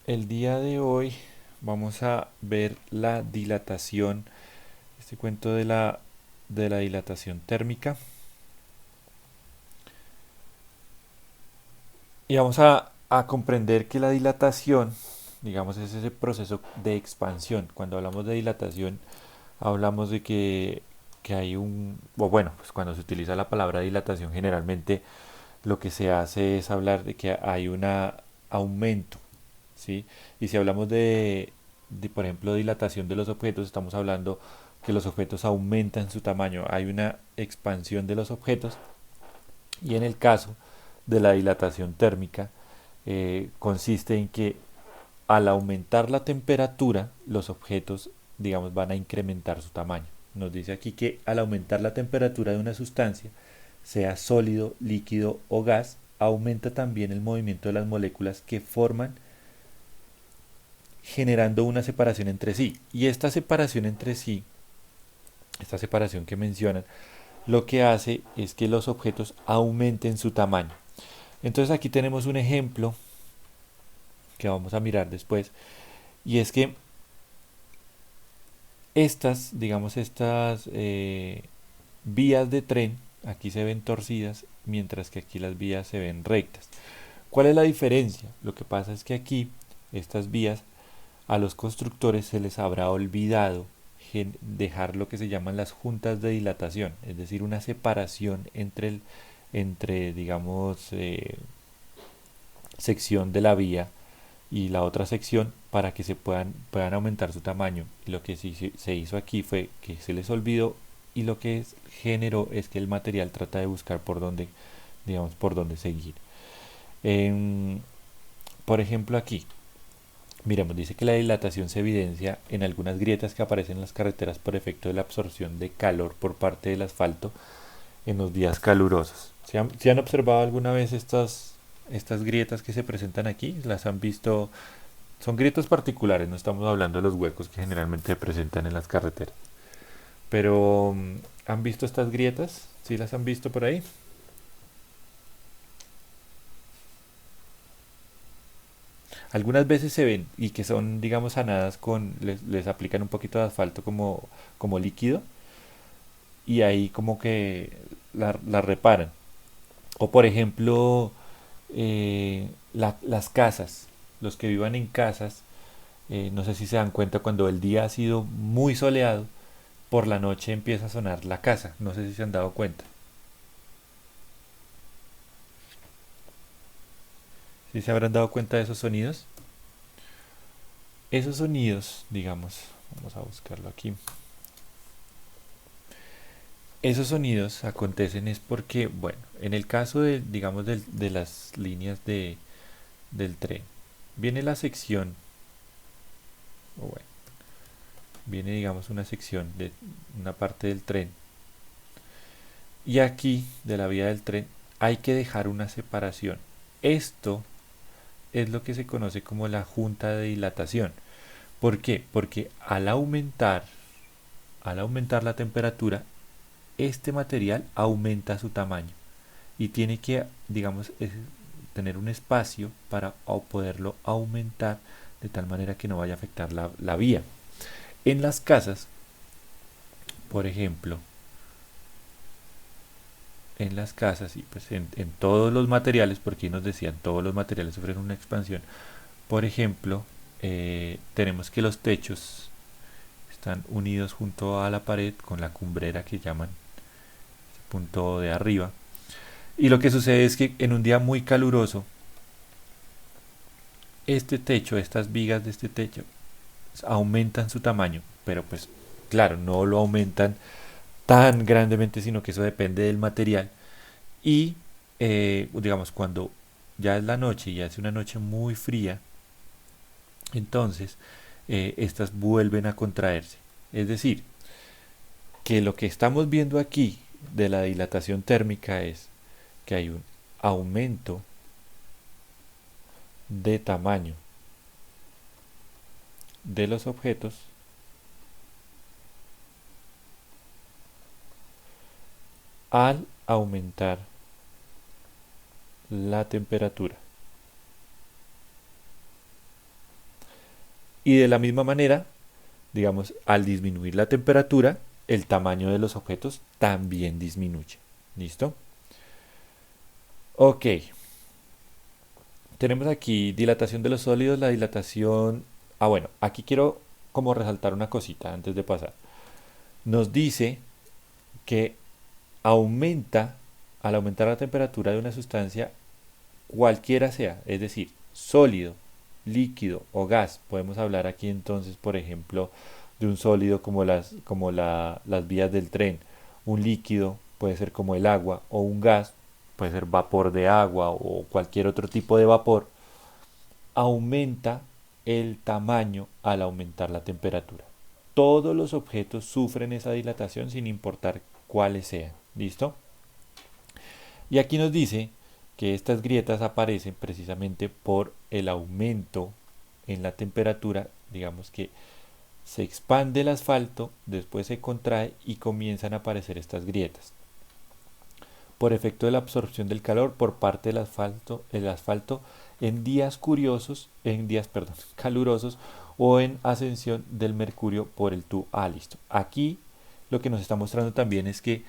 El día de hoy vamos a ver la dilatación, este cuento de la dilatación térmica. Y vamos a comprender que la dilatación, digamos, es ese proceso de expansión. Cuando hablamos de dilatación, hablamos de que hay o bueno, pues cuando se utiliza la palabra dilatación, generalmente lo que se hace es hablar de que hay un aumento, ¿sí? Y si hablamos por ejemplo, dilatación de los objetos, estamos hablando que los objetos aumentan su tamaño, hay una expansión de los objetos. Y en el caso de la dilatación térmica, consiste en que al aumentar la temperatura, los objetos, digamos, van a incrementar su tamaño. Nos dice aquí que al aumentar la temperatura de una sustancia, sea sólido, líquido o gas, aumenta también el movimiento de las moléculas que forman, generando una separación entre sí. Y esta separación entre sí, esta separación que mencionan, lo que hace es que los objetos aumenten su tamaño. Entonces aquí tenemos un ejemplo que vamos a mirar después, y es que estas vías de tren, aquí se ven torcidas, mientras que aquí las vías se ven rectas. ¿Cuál es la diferencia? Lo que pasa es que aquí, estas vías, a los constructores se les habrá olvidado dejar lo que se llaman las juntas de dilatación, es decir, una separación entre digamos, sección de la vía y la otra sección para que puedan aumentar su tamaño. Y lo que se hizo aquí fue que se les olvidó, y lo que generó es que el material trata de buscar por dónde, digamos, por dónde seguir. Em, por ejemplo, aquí, miremos, dice que la dilatación se evidencia en algunas grietas que aparecen en las carreteras por efecto de la absorción de calor por parte del asfalto en los días calurosos. ¿Se han observado alguna vez estas grietas que se presentan aquí? ¿Las han visto? Son grietas particulares, no estamos hablando de los huecos que generalmente se presentan en las carreteras. Pero, ¿han visto estas grietas? ¿Sí las han visto por ahí? Algunas veces se ven y que son, digamos, sanadas les aplican un poquito de asfalto como líquido, y ahí como que la reparan. O por ejemplo, las casas, los que vivan en casas, no sé si se dan cuenta cuando el día ha sido muy soleado, por la noche empieza a sonar la casa. No sé si se han dado cuenta. ¿Sí se habrán dado cuenta de esos sonidos? Esos sonidos, digamos, vamos a buscarlo aquí. Esos sonidos acontecen es porque, bueno, en el caso digamos, de las líneas del tren, viene la sección, o bueno, viene, digamos, una sección de una parte del tren, y aquí, de la vía del tren, hay que dejar una separación. Esto es lo que se conoce como la junta de dilatación. ¿Por qué? Porque al aumentar la temperatura, este material aumenta su tamaño y tiene que, digamos, tener un espacio para poderlo aumentar de tal manera que no vaya a afectar la vía. En las casas, por ejemplo, en las casas y pues en todos los materiales, porque nos decían todos los materiales sufren una expansión. Por ejemplo, tenemos que los techos están unidos junto a la pared con la cumbrera que llaman, este punto de arriba. Y lo que sucede es que en un día muy caluroso, este techo, estas vigas de este techo, aumentan su tamaño, pero pues claro, no lo aumentan tan grandemente, sino que eso depende del material. Y digamos, cuando ya es la noche y ya es una noche muy fría, entonces estas vuelven a contraerse. Es decir, que lo que estamos viendo aquí de la dilatación térmica es que hay un aumento de tamaño de los objetos al aumentar la temperatura. Y de la misma manera, digamos, al disminuir la temperatura, el tamaño de los objetos también disminuye. ¿Listo? Ok, tenemos aquí dilatación de los sólidos, la dilatación... Ah, bueno, aquí quiero como resaltar una cosita antes de pasar. Nos dice que aumenta, al aumentar la temperatura de una sustancia, cualquiera sea, es decir, sólido, líquido o gas. Podemos hablar aquí entonces, por ejemplo, de un sólido como las vías del tren. Un líquido puede ser como el agua, o un gas puede ser vapor de agua o cualquier otro tipo de vapor. Aumenta el tamaño al aumentar la temperatura. Todos los objetos sufren esa dilatación sin importar cuáles sean. ¿Listo? Y aquí nos dice que estas grietas aparecen precisamente por el aumento en la temperatura, digamos que se expande el asfalto, después se contrae y comienzan a aparecer estas grietas. Por efecto de la absorción del calor por parte del asfalto, en días curiosos, en días, perdón, calurosos o en ascensión del mercurio por el tubo. Ah, listo. Aquí lo que nos está mostrando también es que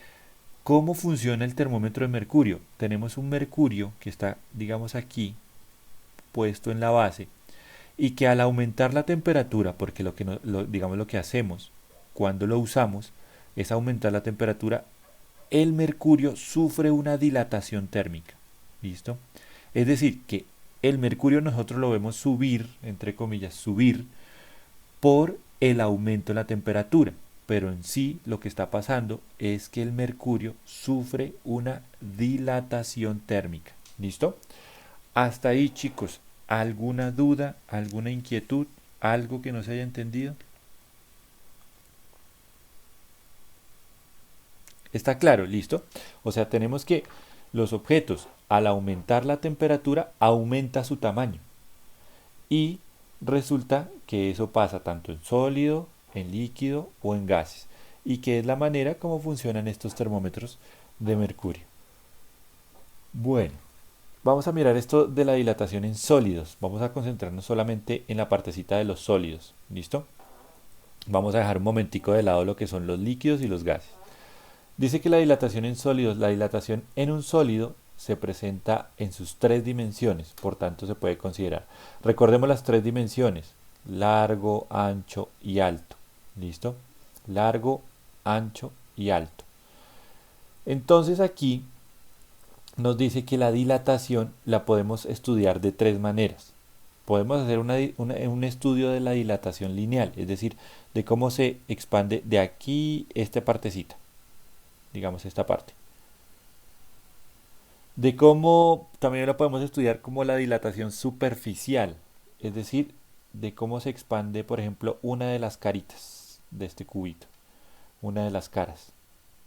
cómo funciona el termómetro de mercurio. Tenemos un mercurio que está, digamos, aquí puesto en la base y que al aumentar la temperatura, porque lo que digamos lo que hacemos cuando lo usamos es aumentar la temperatura, el mercurio sufre una dilatación térmica. ¿Listo? Es decir, que el mercurio nosotros lo vemos subir, entre comillas, subir por el aumento de la temperatura. Pero en sí lo que está pasando es que el mercurio sufre una dilatación térmica. ¿Listo? Hasta ahí, chicos. ¿Alguna duda, alguna inquietud, algo que no se haya entendido? ¿Está claro? ¿Listo? O sea, tenemos que los objetos, al aumentar la temperatura, aumenta su tamaño. Y resulta que eso pasa tanto en sólido, en líquido o en gases. Y que es la manera como funcionan estos termómetros de mercurio. Bueno, vamos a mirar esto de la dilatación en sólidos. Vamos a concentrarnos solamente en la partecita de los sólidos. ¿Listo? Vamos a dejar un momentico de lado lo que son los líquidos y los gases. Dice que la dilatación en sólidos, la dilatación en un sólido se presenta en sus tres dimensiones, por tanto se puede considerar. Recordemos las tres dimensiones, largo, ancho y alto. ¿Listo? Largo, ancho y alto. Entonces aquí nos dice que la dilatación la podemos estudiar de tres maneras. Podemos hacer un estudio de la dilatación lineal, es decir, de cómo se expande de aquí esta partecita, digamos esta parte. De cómo también la podemos estudiar como la dilatación superficial, es decir, de cómo se expande, por ejemplo, una de las caritas de este cubito, una de las caras.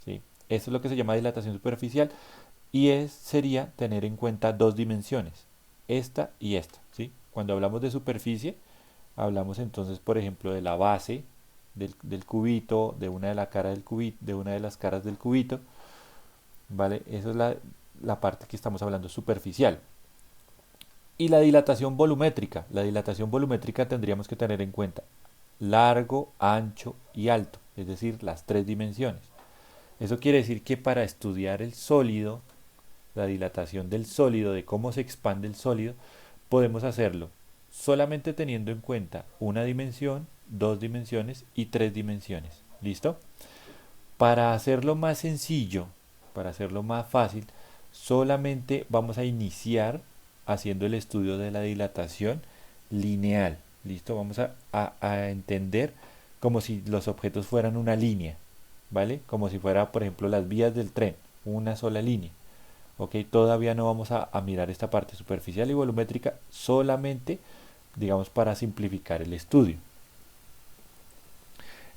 ¿Sí? Eso es lo que se llama dilatación superficial y sería tener en cuenta dos dimensiones, esta y esta. ¿Sí? Cuando hablamos de superficie, hablamos entonces, por ejemplo, de la base del cubito, de una de la cara del cubito, de una de las caras del cubito, ¿vale? Eso es la parte que estamos hablando superficial. Y la dilatación volumétrica. La dilatación volumétrica tendríamos que tener en cuenta largo, ancho y alto, es decir, las tres dimensiones. Eso quiere decir que para estudiar el sólido, la dilatación del sólido, de cómo se expande el sólido, podemos hacerlo solamente teniendo en cuenta una dimensión, dos dimensiones y tres dimensiones. ¿Listo? Para hacerlo más sencillo, para hacerlo más fácil, solamente vamos a iniciar haciendo el estudio de la dilatación lineal. ¿Listo? Vamos a entender como si los objetos fueran una línea, ¿vale? Como si fuera, por ejemplo, las vías del tren, una sola línea. ¿Ok? Todavía no vamos a mirar esta parte superficial y volumétrica, solamente, digamos, para simplificar el estudio.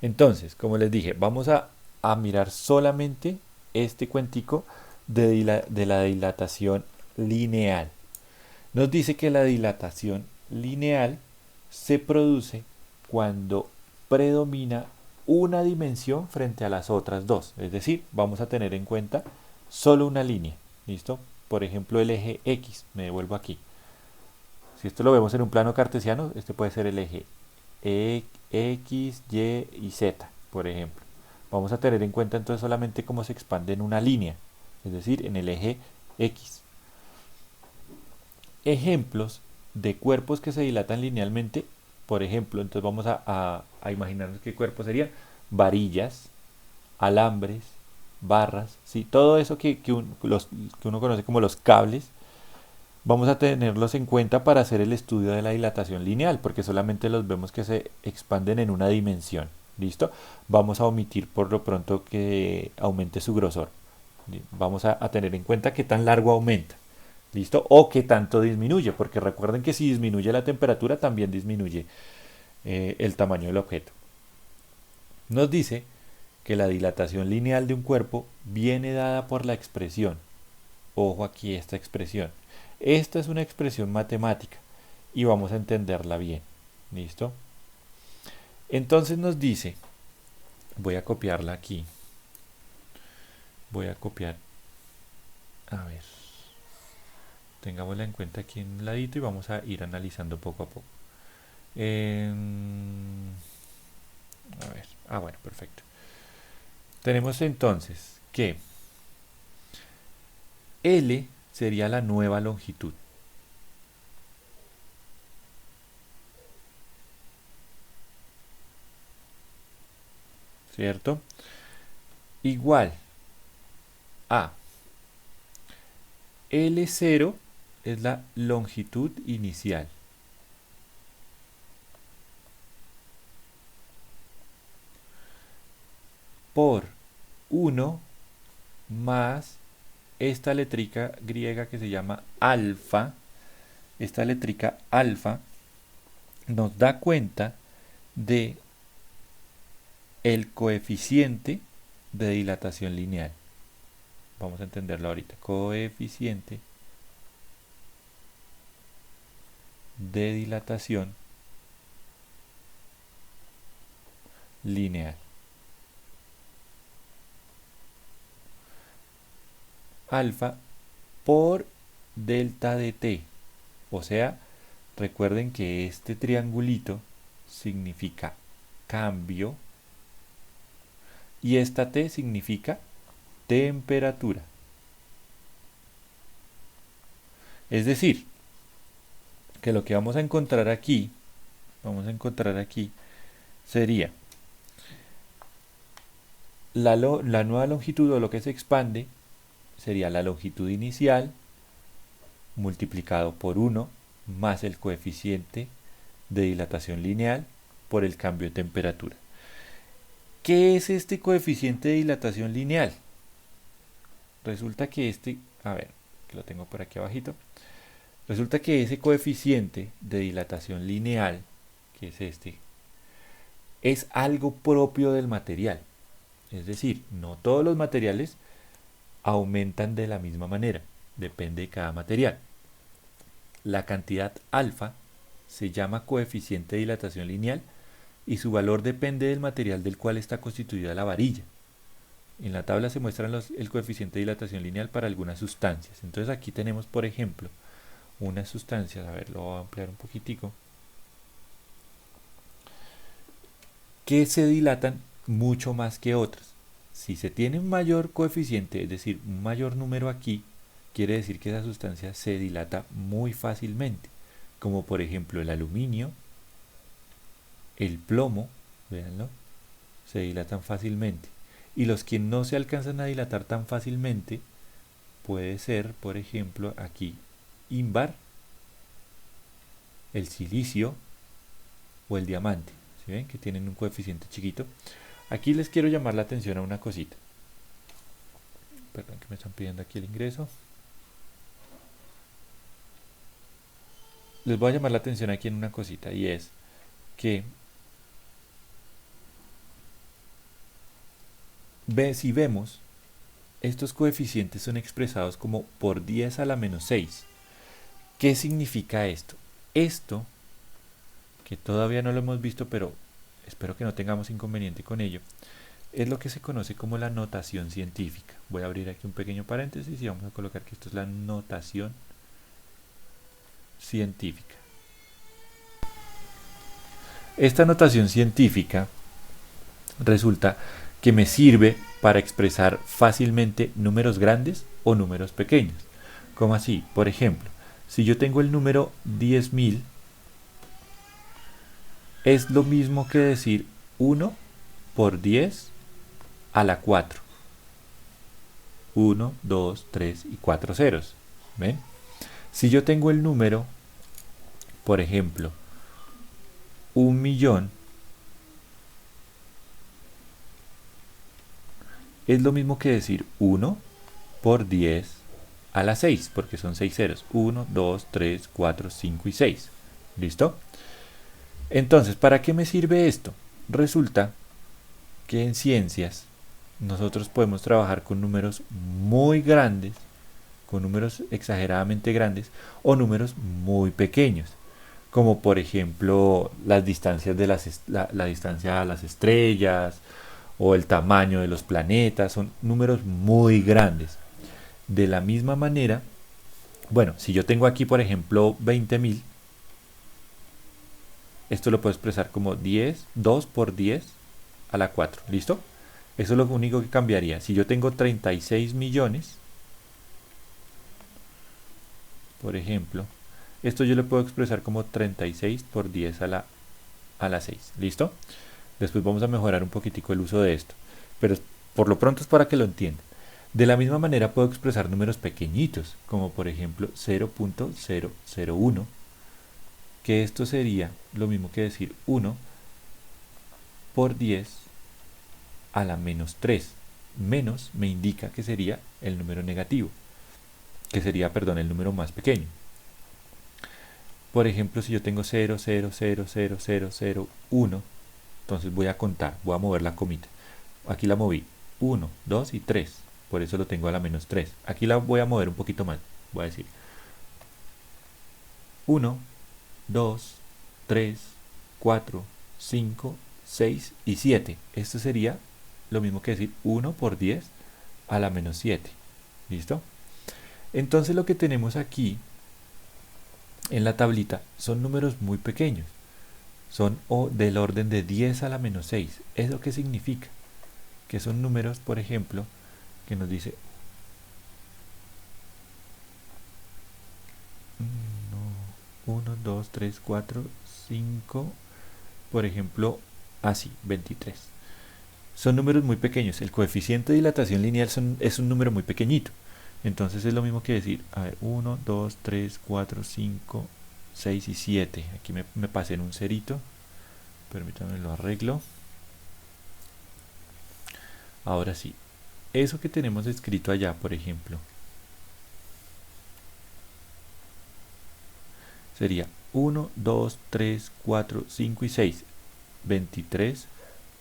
Entonces, como les dije, vamos a mirar solamente este cuentico de la dilatación lineal. Nos dice que la dilatación lineal se produce cuando predomina una dimensión frente a las otras dos. Es decir, vamos a tener en cuenta solo una línea. ¿Listo? Por ejemplo, el eje X. Me devuelvo aquí. Si esto lo vemos en un plano cartesiano, este puede ser el eje X, Y y Z, por ejemplo. Vamos a tener en cuenta entonces solamente cómo se expande en una línea, es decir, en el eje X. Ejemplos de cuerpos que se dilatan linealmente, por ejemplo, entonces vamos a imaginarnos qué cuerpos serían: varillas, alambres, barras, ¿sí? Todo eso que uno conoce como los cables, vamos a tenerlos en cuenta para hacer el estudio de la dilatación lineal, porque solamente los vemos que se expanden en una dimensión. ¿Listo? Vamos a omitir por lo pronto que aumente su grosor. Vamos a tener en cuenta qué tan largo aumenta. ¿Listo? O qué tanto disminuye, porque recuerden que si disminuye la temperatura, también disminuye el tamaño del objeto. Nos dice que la dilatación lineal de un cuerpo viene dada por la expresión. Ojo aquí esta expresión. Esta es una expresión matemática y vamos a entenderla bien. ¿Listo? Entonces nos dice, voy a copiarla aquí. Voy a copiar. A ver. Tengámosla en cuenta aquí en un ladito y vamos a ir analizando poco a poco. A ver. Ah, bueno, perfecto. Tenemos entonces que L sería la nueva longitud. ¿Cierto? Igual a L0 es la longitud inicial. Por 1 más esta letrica griega que se llama alfa. Esta letrica alfa nos da cuenta de el coeficiente de dilatación lineal. Vamos a entenderlo ahorita. Coeficiente de dilatación lineal. Alfa por delta de t. O sea, recuerden que este triangulito significa cambio y esta t significa temperatura. Es decir, que lo que vamos a encontrar aquí sería la nueva longitud, o lo que se expande sería la longitud inicial multiplicado por 1 más el coeficiente de dilatación lineal por el cambio de temperatura. ¿Qué es este coeficiente de dilatación lineal? Resulta que a ver, que lo tengo por aquí abajito. Resulta que ese coeficiente de dilatación lineal, que es es algo propio del material. Es decir, no todos los materiales aumentan de la misma manera, depende de cada material. La cantidad alfa se llama coeficiente de dilatación lineal y su valor depende del material del cual está constituida la varilla. En la tabla se muestra el coeficiente de dilatación lineal para algunas sustancias. Entonces aquí tenemos, por ejemplo, unas sustancias, a ver, lo voy a ampliar un poquitico, que se dilatan mucho más que otras. Si se tiene un mayor coeficiente, es decir, un mayor número aquí, quiere decir que esa sustancia se dilata muy fácilmente, como por ejemplo el aluminio, el plomo, véanlo, se dilatan fácilmente. Y los que no se alcanzan a dilatar tan fácilmente, puede ser, por ejemplo, aquí, ímbar, el silicio o el diamante. ¿Sí ven? Que tienen un coeficiente chiquito. Aquí les quiero llamar la atención a una cosita. Perdón que me están pidiendo aquí el ingreso. Les voy a llamar la atención aquí en una cosita, y es que si vemos, estos coeficientes son expresados como por 10 a la menos 6. ¿Qué significa esto? Esto, que todavía no lo hemos visto, pero espero que no tengamos inconveniente con ello, es lo que se conoce como la notación científica. Voy a abrir aquí un pequeño paréntesis y vamos a colocar que esto es la notación científica. Esta notación científica resulta que me sirve para expresar fácilmente números grandes o números pequeños. ¿Cómo así? Por ejemplo, si yo tengo el número 10.000, es lo mismo que decir 1 por 10 a la 4. 1, 2, 3 y 4 ceros. ¿Ven? Si yo tengo el número, por ejemplo, 1.000.000, es lo mismo que decir 1 por 10 a la 6, porque son 6 ceros. 1, 2, 3, 4, 5 y 6. ¿Listo? Entonces, ¿para qué me sirve esto? Resulta que en ciencias nosotros podemos trabajar con números muy grandes, con números exageradamente grandes o números muy pequeños, como por ejemplo las distancias de la distancia a las estrellas o el tamaño de los planetas, son números muy grandes. De la misma manera, bueno, si yo tengo aquí por ejemplo 20.000, esto lo puedo expresar como 2 por 10 a la 4, ¿listo? Eso es lo único que cambiaría. Si yo tengo 36 millones, por ejemplo, esto yo lo puedo expresar como 36 por 10 a la 6, ¿listo? Después vamos a mejorar un poquitico el uso de esto, pero por lo pronto es para que lo entiendan. De la misma manera puedo expresar números pequeñitos, como por ejemplo 0.001, que esto sería lo mismo que decir 1 por 10 a la menos 3. Menos me indica que sería el número negativo, que sería, perdón, el número más pequeño. Por ejemplo, si yo tengo 0,0000001, entonces voy a contar, voy a mover la comita. Aquí la moví 1, 2 y 3, por eso lo tengo a la menos 3. Aquí la voy a mover un poquito más, voy a decir 1, 2, 3, 4, 5, 6 y 7. Esto sería lo mismo que decir 1 por 10 a la menos 7. ¿Listo? Entonces lo que tenemos aquí en la tablita son números muy pequeños. Son del orden de 10 a la menos 6. ¿Eso qué significa? Que son números, por ejemplo, que nos dice 1, 2, 3, 4, 5, por ejemplo, así, 23. Son números muy pequeños. El coeficiente de dilatación lineal es un número muy pequeñito. Entonces es lo mismo que decir, a ver, 1, 2, 3, 4, 5, 6 y 7. Aquí me pasé en un cerito. Permítanme lo arreglo. Ahora sí. Eso que tenemos escrito allá, por ejemplo, sería 1, 2, 3, 4, 5 y 6. 23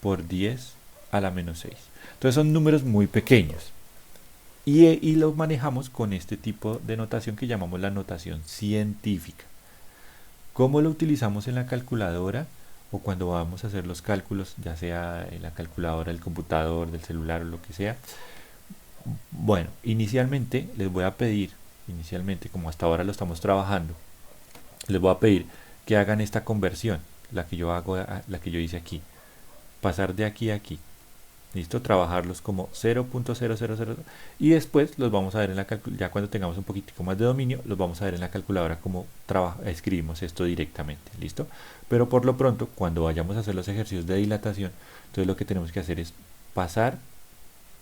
por 10 a la menos 6. Entonces son números muy pequeños. Y los manejamos con este tipo de notación que llamamos la notación científica. ¿Cómo lo utilizamos en la calculadora o cuando vamos a hacer los cálculos, ya sea en la calculadora del computador, del celular o lo que sea? Bueno, inicialmente les voy a pedir, como hasta ahora lo estamos trabajando, les voy a pedir que hagan esta conversión, la que yo hago, la que yo hice aquí, pasar de aquí a aquí. ¿Listo? Trabajarlos como 0.000 y después los vamos a ver en la calculadora, ya cuando tengamos un poquitico más de dominio, los vamos a ver en la calculadora cómo escribimos esto directamente. ¿Listo? Pero por lo pronto, cuando vayamos a hacer los ejercicios de dilatación, entonces lo que tenemos que hacer es pasar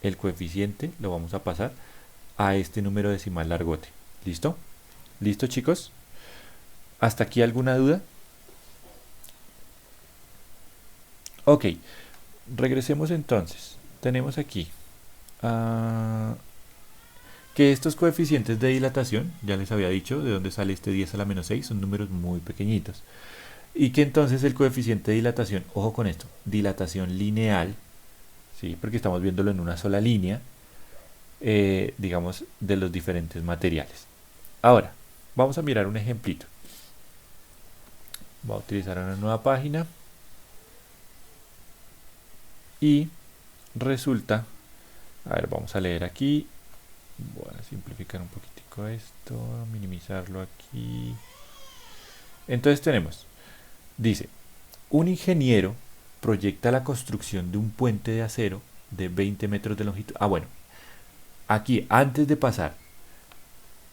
el coeficiente, lo vamos a pasar a este número decimal largote. ¿Listo? ¿Listo, chicos? ¿Hasta aquí alguna duda? Ok. Regresemos entonces. Tenemos aquí que estos coeficientes de dilatación, ya les había dicho de dónde sale este 10 a la menos 6, son números muy pequeñitos. Y que entonces el coeficiente de dilatación, ojo con esto, dilatación lineal, ¿sí? Porque estamos viéndolo en una sola línea, digamos, de los diferentes materiales. Ahora, vamos a mirar un ejemplito. Voy a utilizar una nueva página. Y resulta, a ver, vamos a leer aquí, voy a simplificar un poquitico esto, minimizarlo aquí. Entonces tenemos, dice, un ingeniero proyecta la construcción de un puente de acero de 20 metros de longitud. Ah, bueno, aquí antes de pasar,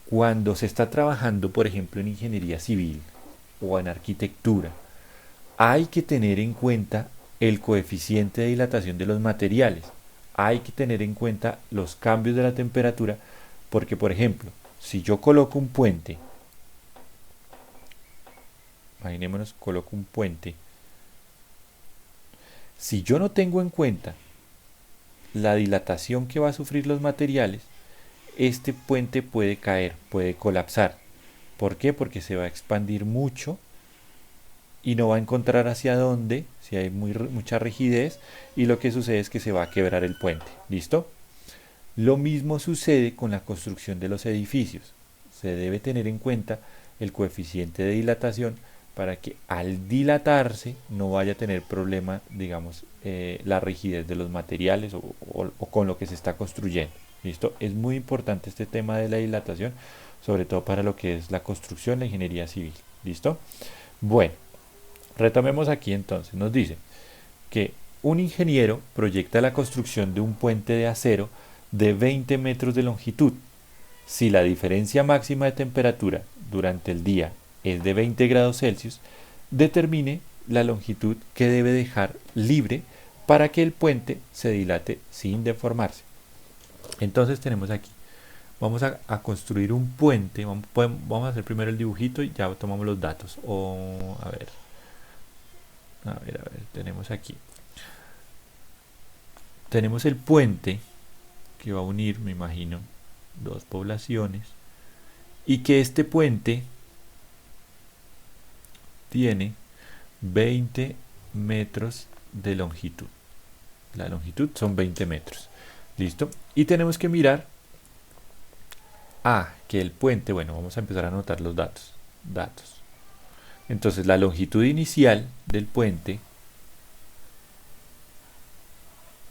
cuando se está trabajando, por ejemplo, en ingeniería civil o en arquitectura, hay que tener en cuenta el coeficiente de dilatación de los materiales. Hay que tener en cuenta los cambios de la temperatura, porque, por ejemplo, si yo coloco un puente, imaginémonos, coloco un puente, si yo no tengo en cuenta la dilatación que va a sufrir los materiales, este puente puede caer, puede colapsar. ¿Por qué? Porque se va a expandir mucho y no va a encontrar hacia dónde, si hay mucha rigidez, y lo que sucede es que se va a quebrar el puente. ¿Listo? Lo mismo sucede con la construcción de los edificios. Se debe tener en cuenta el coeficiente de dilatación para que al dilatarse no vaya a tener problema, digamos, la rigidez de los materiales o con lo que se está construyendo. ¿Listo? Es muy importante este tema de la dilatación, sobre todo para lo que es la construcción, la ingeniería civil. ¿Listo? Bueno, retomemos aquí entonces. Nos dice que un ingeniero proyecta la construcción de un puente de acero de 20 metros de longitud. Si la diferencia máxima de temperatura durante el día es de 20 grados Celsius, determine la longitud que debe dejar libre para que el puente se dilate sin deformarse. Entonces tenemos aquí, vamos a construir un puente, vamos a hacer primero el dibujito y ya tomamos los datos. Tenemos aquí. Tenemos el puente que va a unir, me imagino, dos poblaciones, y que este puente tiene 20 metros de longitud. La longitud son 20 metros. ¿Listo? Y tenemos que mirar que el puente, bueno, vamos a empezar a anotar los datos. Entonces, la longitud inicial del puente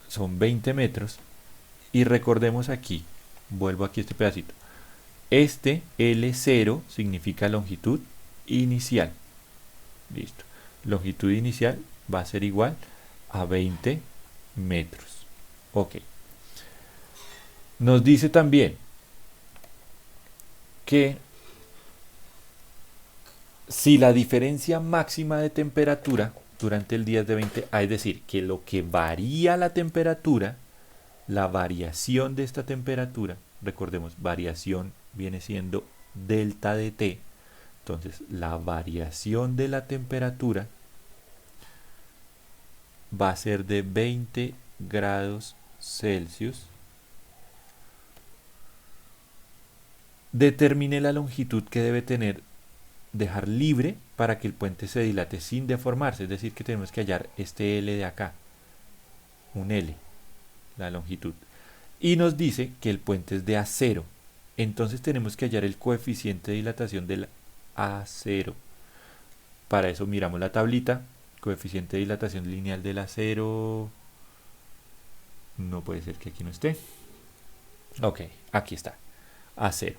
son 20 metros. Y recordemos aquí, vuelvo aquí a este pedacito. Este L0 significa longitud inicial. Listo. Longitud inicial va a ser igual a 20 metros. Ok. Nos dice también que si la diferencia máxima de temperatura durante el día es de 20, es decir, que lo que varía la temperatura, la variación de esta temperatura, recordemos, variación viene siendo delta de T, entonces la variación de la temperatura va a ser de 20 grados Celsius. Determine la longitud que debe dejar libre para que el puente se dilate sin deformarse, es decir, que tenemos que hallar este L de acá, un L, la longitud. Y nos dice que el puente es de acero, entonces tenemos que hallar el coeficiente de dilatación del acero. Para eso miramos la tablita, coeficiente de dilatación lineal del acero, no puede ser que aquí no esté. Ok, aquí está, acero.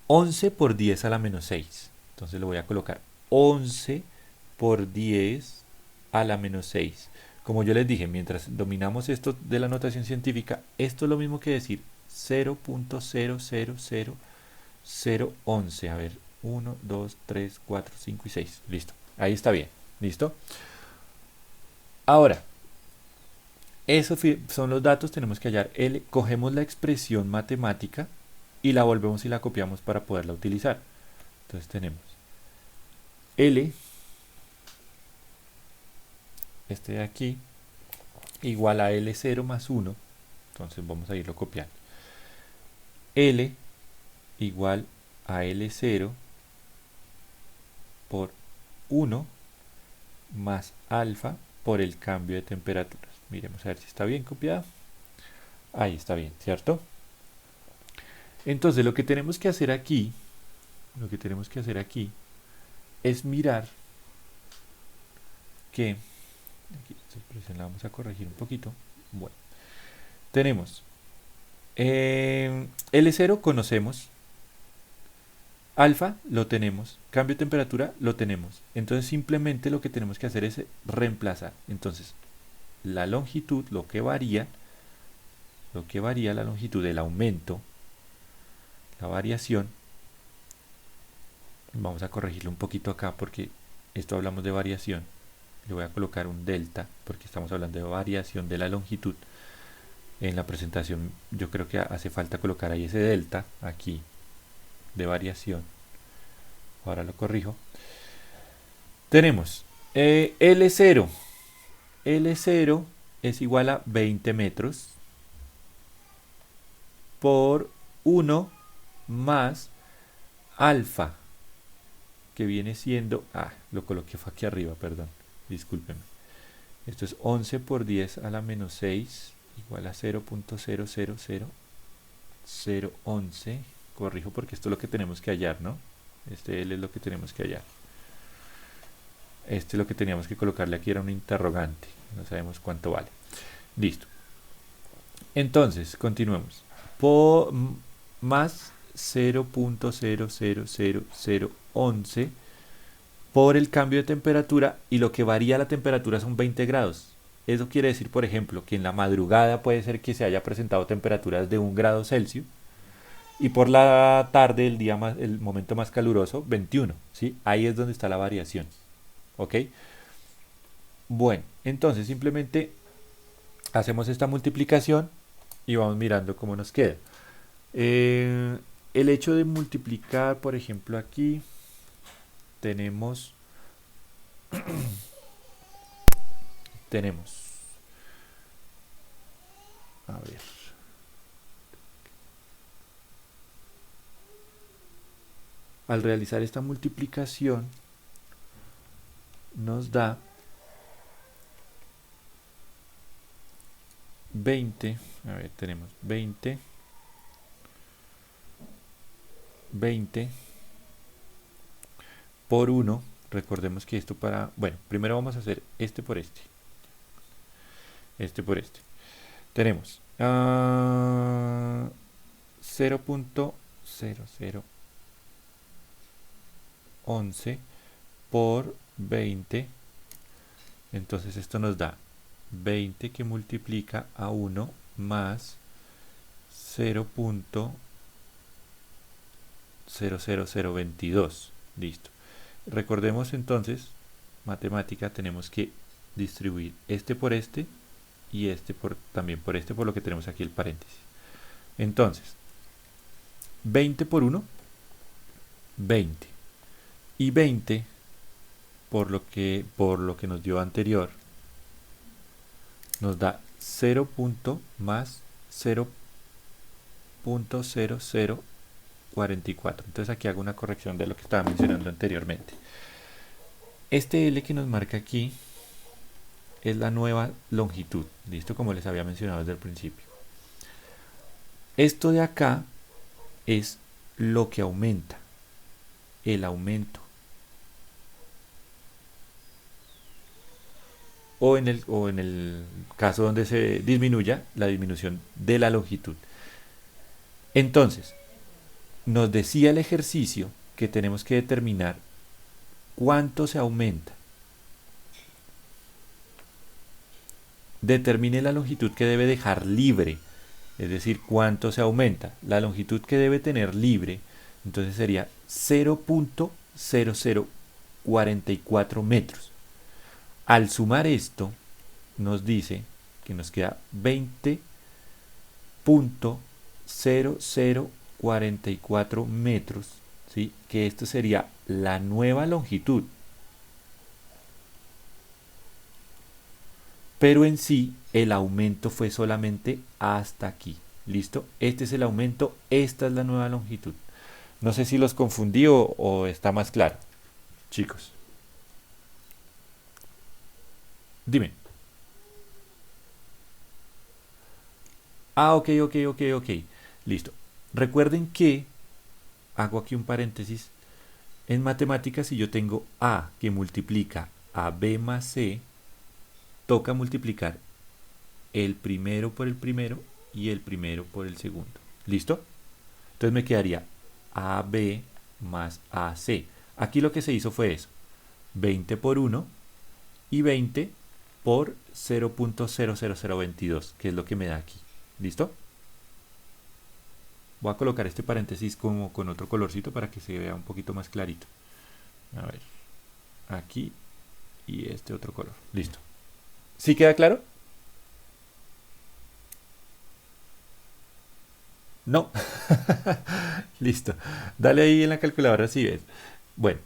11 por 10 a la menos 6. Entonces lo voy a colocar 11 por 10 a la menos 6. Como yo les dije, mientras dominamos esto de la notación científica, esto es lo mismo que decir 0.000011. A ver, 1, 2, 3, 4, 5 y 6. Listo. Ahí está bien. ¿Listo? Ahora, esos son los datos. Tenemos que hallar L. Cogemos la expresión matemática y la volvemos y la copiamos para poderla utilizar. Entonces tenemos L, este de aquí, igual a L0 más 1. Entonces vamos a irlo copiando. L igual a L0 por 1 más alfa por el cambio de temperaturas. Miremos a ver si está bien copiado. Ahí está bien, ¿cierto? Entonces lo que tenemos que hacer aquí, es mirar que, aquí esta expresión la vamos a corregir un poquito. Bueno, tenemos L0 conocemos Alfa lo tenemos, cambio de temperatura lo tenemos. Entonces simplemente lo que tenemos que hacer es reemplazar. Entonces la longitud, lo que varía la longitud, el aumento, la variación, vamos a corregirlo un poquito acá porque esto hablamos de variación. Le voy a colocar un delta porque estamos hablando de variación de la longitud. En la presentación yo creo que hace falta colocar ahí ese delta aquí de variación. Ahora lo corrijo. Tenemos L0. L0 es igual a 20 metros por 1 más alfa, que viene siendo, lo coloqué aquí arriba, perdón, discúlpenme. Esto es 11 por 10 a la menos 6 igual a 0.000011. Corrijo porque esto es lo que tenemos que hallar, ¿no? Este L es lo que tenemos que hallar. Este es lo que teníamos que colocarle aquí, era un interrogante. No sabemos cuánto vale. Listo. Entonces, continuemos. Por más 0.000011 por el cambio de temperatura, y lo que varía la temperatura son 20 grados. Eso quiere decir, por ejemplo, que en la madrugada puede ser que se haya presentado temperaturas de 1 grado Celsius y por la tarde, el momento más caluroso, 21. ¿Sí? Ahí es donde está la variación. ¿Ok? Bueno, entonces simplemente hacemos esta multiplicación y vamos mirando cómo nos queda. El hecho de multiplicar, por ejemplo, aquí tenemos a ver, al realizar esta multiplicación nos da 20, a ver, tenemos 20 por 1. Recordemos que esto bueno, primero vamos a hacer este por este por este. Tenemos 0.0011 por 20. Entonces esto nos da 20 que multiplica a 1 más 0.00022. Listo. Recordemos entonces, matemática, tenemos que distribuir este por este y este también por este, por lo que tenemos aquí el paréntesis. Entonces, 20 por 1, 20. Y 20 por lo que nos dio anterior, nos da 0 más 0.0044. Entonces aquí hago una corrección de lo que estaba mencionando anteriormente. Este L que nos marca aquí es la nueva longitud, listo, como les había mencionado desde el principio. Esto de acá es lo que aumenta, el aumento. O en el caso donde se disminuya, la disminución de la longitud. Entonces, nos decía el ejercicio que tenemos que determinar cuánto se aumenta. Determine la longitud que debe dejar libre, es decir, cuánto se aumenta. La longitud que debe tener libre, entonces sería 0.0044 metros. Al sumar esto, nos dice que nos queda 20.0044 metros, ¿sí? Que esto sería la nueva longitud. Pero en sí, el aumento fue solamente hasta aquí. ¿Listo? Este es el aumento, esta es la nueva longitud. No sé si los confundí o está más claro, chicos. Dime. Ok. Listo. Recuerden que, hago aquí un paréntesis, en matemáticas si yo tengo A que multiplica a B más C, toca multiplicar el primero por el primero y el primero por el segundo. ¿Listo? Entonces me quedaría AB más AC. Aquí lo que se hizo fue eso, 20 por 1 y 20 por 0.00022, que es lo que me da aquí. ¿Listo? Voy a colocar este paréntesis como con otro colorcito para que se vea un poquito más clarito. A ver, aquí y este otro color. Listo. ¿Sí queda claro? No. Listo. Dale ahí en la calculadora si ves. Bueno,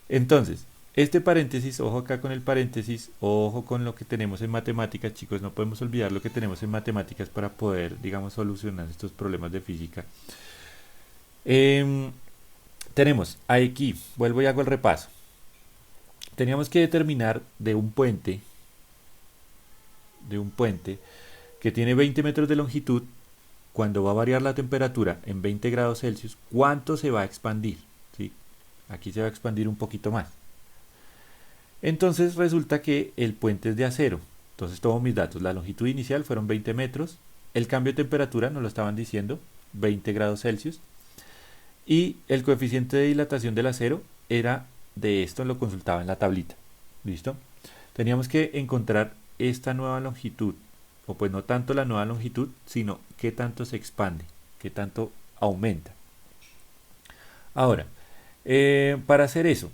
entonces, este paréntesis, ojo acá con el paréntesis, ojo con lo que tenemos en matemáticas, chicos, no podemos olvidar lo que tenemos en matemáticas para poder, digamos, solucionar estos problemas de física. Em, Tenemos aquí, vuelvo y hago el repaso. Teníamos que determinar de un puente que tiene 20 metros de longitud, cuando va a variar la temperatura en 20 grados Celsius, ¿cuánto se va a expandir? ¿Sí? Aquí se va a expandir un poquito más. Entonces resulta que el puente es de acero. Entonces tomo mis datos. La longitud inicial fueron 20 metros. El cambio de temperatura nos lo estaban diciendo, 20 grados Celsius. Y el coeficiente de dilatación del acero era de esto, lo consultaba en la tablita. ¿Listo? Teníamos que encontrar esta nueva longitud. O pues no tanto la nueva longitud, sino qué tanto se expande, qué tanto aumenta. Ahora, para hacer eso,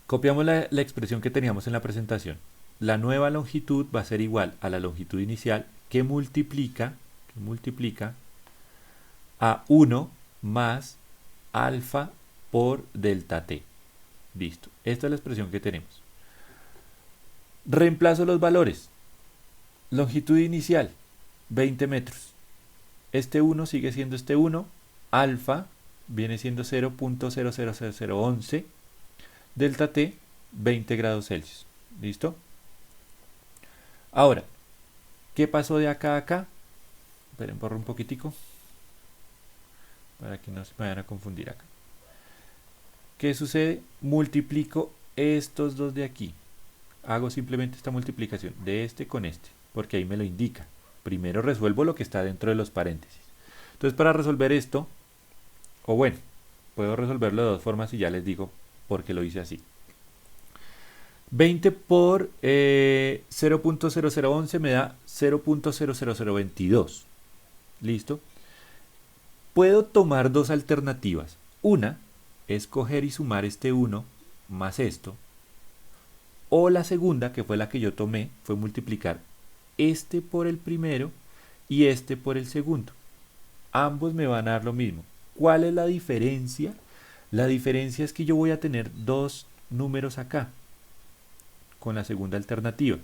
copiamos la expresión que teníamos en la presentación. La nueva longitud va a ser igual a la longitud inicial que multiplica a 1 más alfa por delta t. Listo. Esta es la expresión que tenemos. Reemplazo los valores. Longitud inicial, 20 metros. Este 1 sigue siendo este 1. Alfa viene siendo 0.00011. Delta T, 20 grados Celsius. ¿Listo? Ahora, ¿qué pasó de acá a acá? Esperen, borro un poquitico para que no se me vayan a confundir acá. ¿Qué sucede? Multiplico estos dos de aquí. Hago simplemente esta multiplicación de este con este, porque ahí me lo indica. Primero resuelvo lo que está dentro de los paréntesis. Entonces, para resolver esto, o bueno, puedo resolverlo de dos formas y ya les digo por qué lo hice así. 20 por 0.0011 me da 0.00022. ¿Listo? Puedo tomar dos alternativas. Una es coger y sumar este 1 más esto. O la segunda, que fue la que yo tomé, fue multiplicar este por el primero y este por el segundo. Ambos me van a dar lo mismo. ¿Cuál es la diferencia? La diferencia es que yo voy a tener dos números acá, con la segunda alternativa.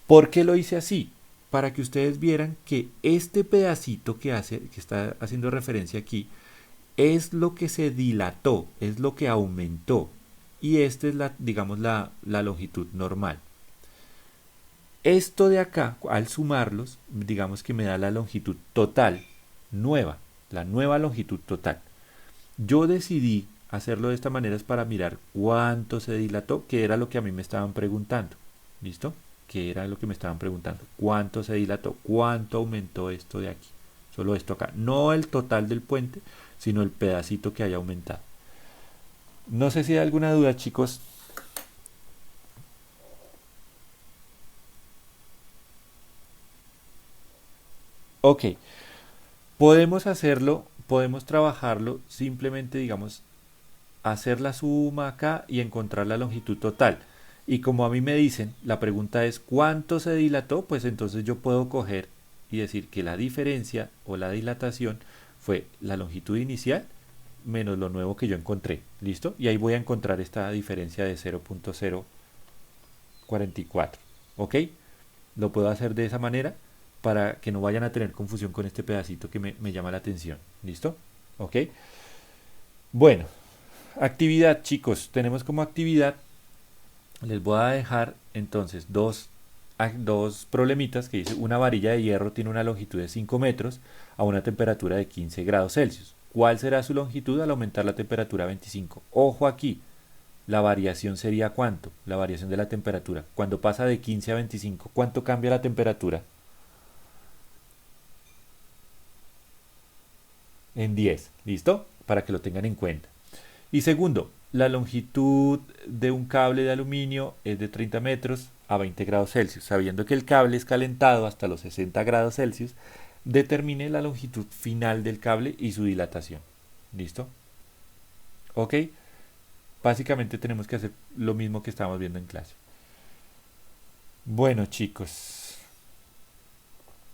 ¿Por qué lo hice así? Para que ustedes vieran que este pedacito que está haciendo referencia aquí, es lo que se dilató, es lo que aumentó. Y esta es digamos, la longitud normal. Esto de acá, al sumarlos, digamos que me da la longitud total nueva, la nueva longitud total. Yo decidí hacerlo de esta manera es para mirar cuánto se dilató, que era lo que a mí me estaban preguntando. ¿Listo? Que era lo que me estaban preguntando. ¿Cuánto se dilató? ¿Cuánto aumentó esto de aquí? Solo esto acá. No el total del puente, sino el pedacito que haya aumentado. No sé si hay alguna duda, chicos. Ok. Podemos hacerlo, podemos trabajarlo simplemente, digamos, hacer la suma acá y encontrar la longitud total. Y como a mí me dicen, la pregunta es ¿cuánto se dilató? Pues entonces yo puedo coger y decir que la diferencia o la dilatación fue la longitud inicial menos lo nuevo que yo encontré. ¿Listo? Y ahí voy a encontrar esta diferencia de 0.044. ¿Ok? Lo puedo hacer de esa manera para que no vayan a tener confusión con este pedacito que me llama la atención. ¿Listo? ¿Ok? Bueno, actividad, chicos. Tenemos como actividad, les voy a dejar entonces dos problemitas que dice una varilla de hierro tiene una longitud de 5 metros a una temperatura de 15 grados Celsius. ¿Cuál será su longitud al aumentar la temperatura a 25? Ojo aquí, la variación sería ¿cuánto? La variación de la temperatura. Cuando pasa de 15 a 25, ¿cuánto cambia la temperatura? En 10, ¿listo? para que lo tengan en cuenta. Y segundo, la longitud de un cable de aluminio es de 30 metros a 20 grados Celsius. Sabiendo que el cable es calentado hasta los 60 grados Celsius, determine la longitud final del cable y su dilatación. ¿Listo? ¿Ok? Básicamente tenemos que hacer lo mismo que estábamos viendo en clase. Bueno, chicos,